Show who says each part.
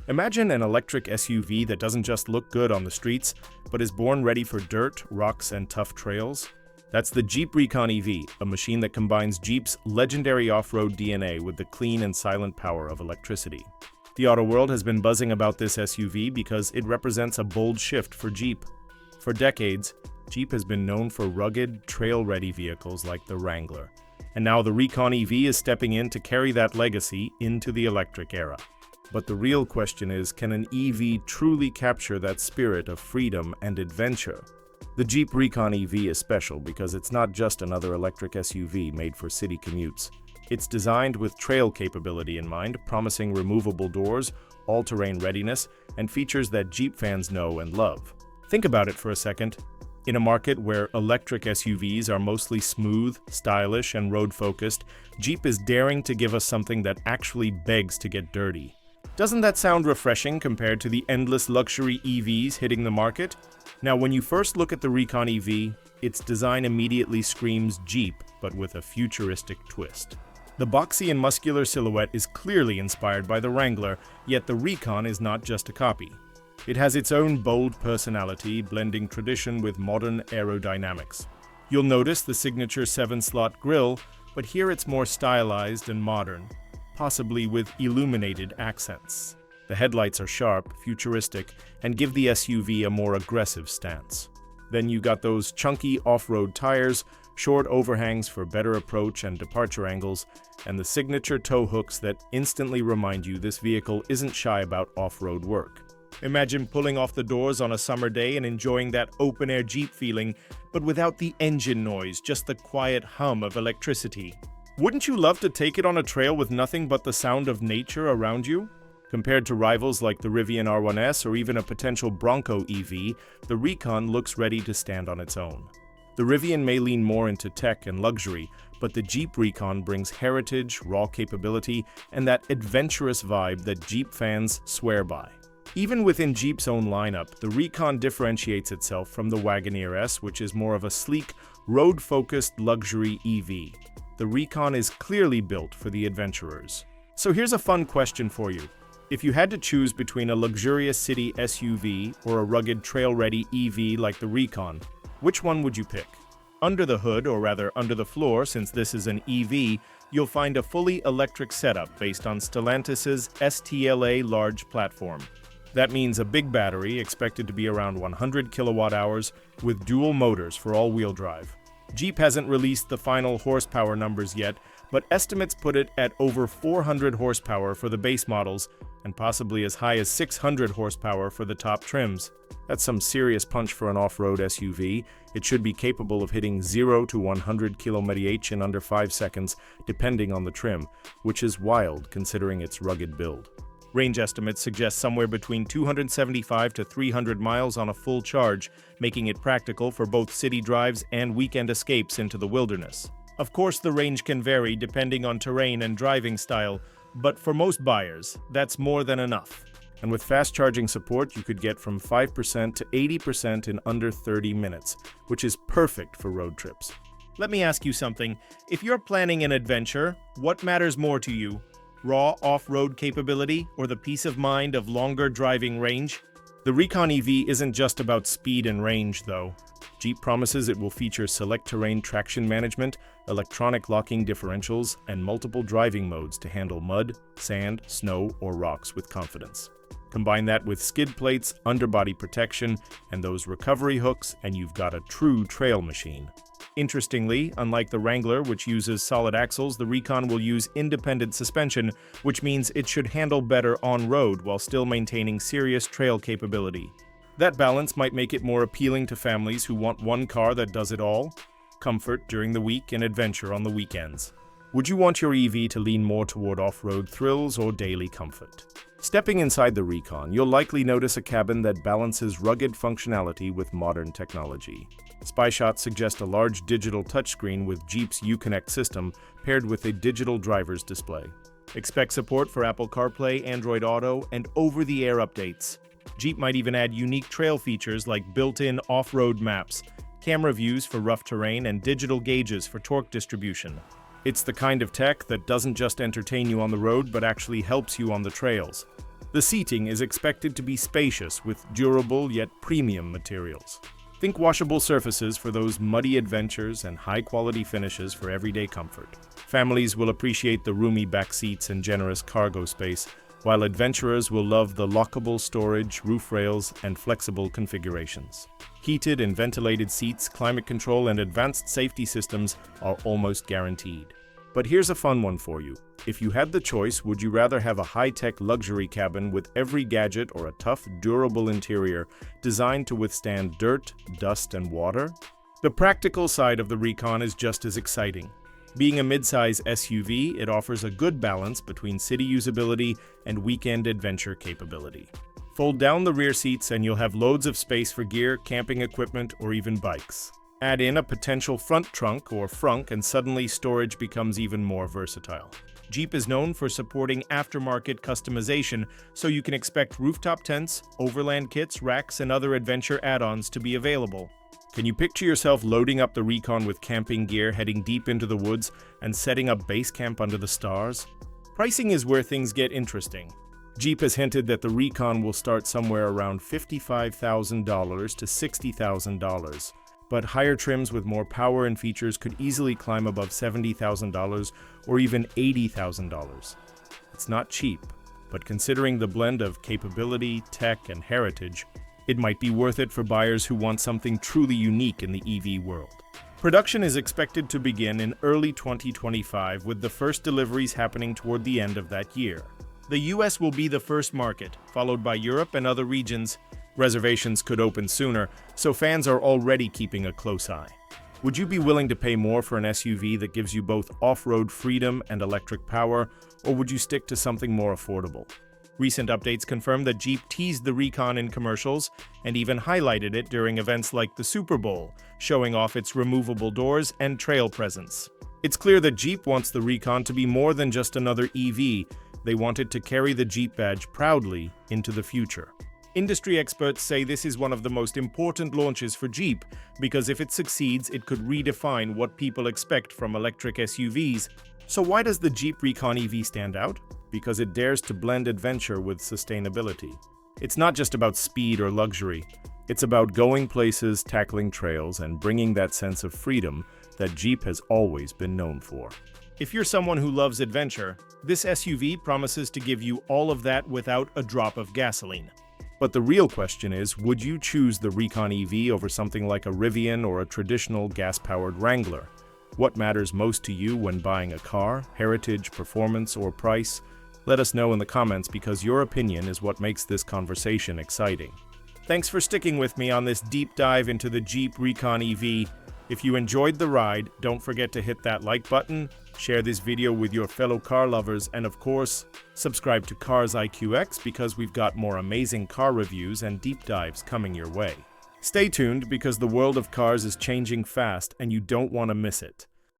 Speaker 1: Imagine an electric SUV that doesn't just look good on the streets, but is born ready for dirt, rocks, and tough trails. That's the Jeep Recon EV, a machine that combines Jeep's legendary off-road DNA with the clean and silent power of electricity. The auto world has been buzzing about this SUV because it represents a bold shift for Jeep. For decades, Jeep has been known for rugged, trail-ready vehicles like the Wrangler. And now the Recon EV is stepping in to carry that legacy into the electric era. But the real question is, can an EV truly capture that spirit of freedom and adventure? The Jeep Recon EV is special because it's not just another electric SUV made for city commutes. It's designed with trail capability in mind, promising removable doors, all-terrain readiness, and features that Jeep fans know and love. Think about it for a second. In a market where electric SUVs are mostly smooth, stylish, and road-focused, Jeep is daring to give us something that actually begs to get dirty. Doesn't that sound refreshing compared to the endless luxury EVs hitting the market? Now, when you first look at the Recon EV, its design immediately screams Jeep, but with a futuristic twist. The boxy and muscular silhouette is clearly inspired by the Wrangler, yet the Recon is not just a copy. It has its own bold personality, blending tradition with modern aerodynamics. You'll notice the signature 7-slot grille, but here it's more stylized and modern, possibly with illuminated accents. The headlights are sharp, futuristic, and give the SUV a more aggressive stance. Then you got those chunky off-road tires, short overhangs for better approach and departure angles, and the signature tow hooks that instantly remind you this vehicle isn't shy about off-road work. Imagine pulling off the doors on a summer day and enjoying that open-air Jeep feeling, but without the engine noise, just the quiet hum of electricity. Wouldn't you love to take it on a trail with nothing but the sound of nature around you? Compared to rivals like the Rivian R1S or even a potential Bronco EV, the Recon looks ready to stand on its own. The Rivian may lean more into tech and luxury, but the Jeep Recon brings heritage, raw capability, and that adventurous vibe that Jeep fans swear by. Even within Jeep's own lineup, the Recon differentiates itself from the Wagoneer S, which is more of a sleek, road-focused luxury EV. The Recon is clearly built for the adventurers. So here's a fun question for you. If you had to choose between a luxurious city SUV or a rugged trail-ready EV like the Recon, which one would you pick? Under the hood, or rather under the floor, since this is an EV, you'll find a fully electric setup based on Stellantis's STLA large platform. That means a big battery, expected to be around 100 kilowatt hours, with dual motors for all-wheel drive. Jeep hasn't released the final horsepower numbers yet, but estimates put it at over 400 horsepower for the base models, and possibly as high as 600 horsepower for the top trims. That's some serious punch for an off-road SUV. It should be capable of hitting 0 to 100 km/h in under 5 seconds, depending on the trim, which is wild considering its rugged build. Range estimates suggest somewhere between 275 to 300 miles on a full charge, making it practical for both city drives and weekend escapes into the wilderness. Of course, the range can vary depending on terrain and driving style, but for most buyers, that's more than enough. And with fast charging support, you could get from 5% to 80% in under 30 minutes, which is perfect for road trips. Let me ask you something. If you're planning an adventure, what matters more to you? Raw off-road capability or the peace of mind of longer driving range? The Recon EV isn't just about speed and range, though. Jeep promises it will feature Selec-Terrain traction management, electronic locking differentials, and multiple driving modes to handle mud, sand, snow, or rocks with confidence. Combine that with skid plates, underbody protection, and those recovery hooks, and you've got a true trail machine. Interestingly, unlike the Wrangler, which uses solid axles, the Recon will use independent suspension, which means it should handle better on-road while still maintaining serious trail capability. That balance might make it more appealing to families who want one car that does it all: comfort during the week and adventure on the weekends. Would you want your EV to lean more toward off-road thrills or daily comfort? Stepping inside the Recon, you'll likely notice a cabin that balances rugged functionality with modern technology. Spy shots suggest a large digital touchscreen with Jeep's Uconnect system paired with a digital driver's display. Expect support for Apple CarPlay, Android Auto, and over-the-air updates. Jeep might even add unique trail features like built-in off-road maps, camera views for rough terrain, and digital gauges for torque distribution. It's the kind of tech that doesn't just entertain you on the road but actually helps you on the trails. The seating is expected to be spacious with durable yet premium materials. Think washable surfaces for those muddy adventures and high-quality finishes for everyday comfort. Families will appreciate the roomy back seats and generous cargo space, while adventurers will love the lockable storage, roof rails, and flexible configurations. Heated and ventilated seats, climate control, and advanced safety systems are almost guaranteed. But here's a fun one for you. If you had the choice, would you rather have a high-tech luxury cabin with every gadget or a tough, durable interior designed to withstand dirt, dust, and water? The practical side of the Recon is just as exciting. Being a midsize SUV, it offers a good balance between city usability and weekend adventure capability. Fold down the rear seats and you'll have loads of space for gear, camping equipment, or even bikes. Add in a potential front trunk or frunk and suddenly storage becomes even more versatile. Jeep is known for supporting aftermarket customization, so you can expect rooftop tents, overland kits, racks, and other adventure add-ons to be available. Can you picture yourself loading up the Recon with camping gear, heading deep into the woods, and setting up base camp under the stars? Pricing is where things get interesting. Jeep has hinted that the Recon will start somewhere around $55,000 to $60,000. But higher trims with more power and features could easily climb above $70,000 or even $80,000. It's not cheap, but considering the blend of capability, tech, and heritage, it might be worth it for buyers who want something truly unique in the EV world. Production is expected to begin in early 2025, with the first deliveries happening toward the end of that year. The US will be the first market, followed by Europe and other regions. Reservations could open sooner, so fans are already keeping a close eye. Would you be willing to pay more for an SUV that gives you both off-road freedom and electric power, or would you stick to something more affordable? Recent updates confirm that Jeep teased the Recon in commercials and even highlighted it during events like the Super Bowl, showing off its removable doors and trail presence. It's clear that Jeep wants the Recon to be more than just another EV. They want it to carry the Jeep badge proudly into the future. Industry experts say this is one of the most important launches for Jeep because if it succeeds, it could redefine what people expect from electric SUVs. So why does the Jeep Recon EV stand out? Because it dares to blend adventure with sustainability. It's not just about speed or luxury. It's about going places, tackling trails, and bringing that sense of freedom that Jeep has always been known for. If you're someone who loves adventure, this SUV promises to give you all of that without a drop of gasoline. But the real question is, would you choose the Recon EV over something like a Rivian or a traditional gas-powered Wrangler? What matters most to you when buying a car? Heritage, performance, or price? Let us know in the comments because your opinion is what makes this conversation exciting. Thanks for sticking with me on this deep dive into the Jeep Recon EV. If you enjoyed the ride, don't forget to hit that like button, share this video with your fellow car lovers, and of course, subscribe to Cars IQX because we've got more amazing car reviews and deep dives coming your way. Stay tuned because the world of cars is changing fast and you don't want to miss it.